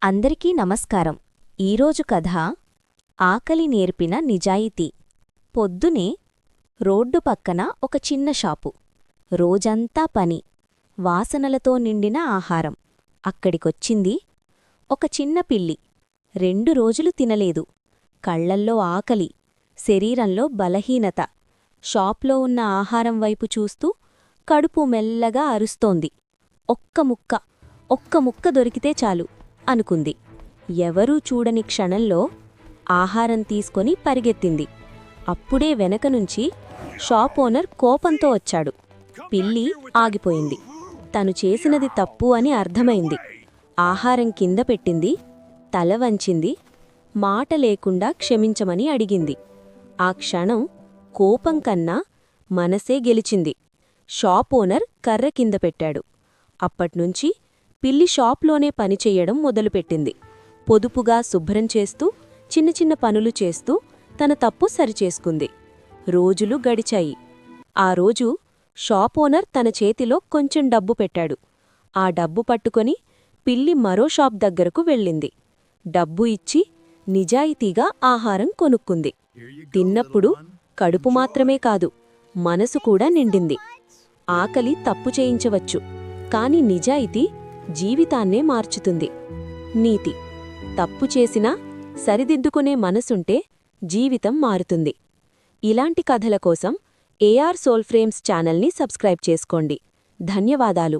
అందరికీ నమస్కారం. ఈరోజు కథ ఆకలి నేర్పిన నిజాయితీ. పొద్దునే రోడ్డు పక్కన ఒక చిన్న షాపు. రోజంతా పని, వాసనలతో నిండిన ఆహారం. అక్కడికొచ్చింది ఒక చిన్న పిల్లి. 2 రోజులు తినలేదు. కళ్లల్లో ఆకలి, శరీరంలో బలహీనత. షాప్లో ఉన్న ఆహారం వైపు చూస్తూ కడుపు మెల్లగా అరుస్తోంది. ఒక్క ముక్క దొరికితే చాలు అనుకుంది. ఎవరూ చూడని క్షణంలో ఆహారం తీసుకొని పరిగెత్తింది. అప్పుడే వెనకనుంచి షాప్ ఓనర్ కోపంతో వచ్చాడు. పిల్లి ఆగిపోయింది. తను చేసినది తప్పు అని అర్థమైంది. ఆహారం కింద పెట్టింది, తల వంచింది, మాట లేకుండా క్షమించమని అడిగింది. ఆ క్షణం కోపం కన్నా మనసే గెలిచింది. షాప్ ఓనర్ కర్ర కింద పెట్టాడు. అప్పట్నుంచి పిల్లి షాప్లోనే పనిచెయ్యడం మొదలుపెట్టింది. పొదుపుగా శుభ్రం చేస్తూ, చిన్న చిన్న పనులు చేస్తూ తన తప్పు సరిచేసుకుంది. రోజులు గడిచాయి. ఆ రోజు షాప్ ఓనర్ తన చేతిలో కొంచెం డబ్బు పెట్టాడు. ఆ డబ్బు పట్టుకొని పిల్లి మరో షాప్ దగ్గరకు వెళ్ళింది. డబ్బు ఇచ్చి నిజాయితీగా ఆహారం కొనుక్కుంది. తిన్నప్పుడు కడుపు మాత్రమే కాదు, మనసు కూడా నిండింది. ఆకలి తప్పు చేయించవచ్చు, కాని నిజాయితీ జీవితాన్నే మార్చుతుంది. నీతి: తప్పు చేసినా సరిదిద్దుకునే మనసుంటే జీవితం మారుతుంది. ఇలాంటి కథల కోసం ఏఆర్ సోల్ ఫ్రేమ్స్ ఛానల్ని సబ్స్క్రైబ్ చేసుకోండి. ధన్యవాదాలు.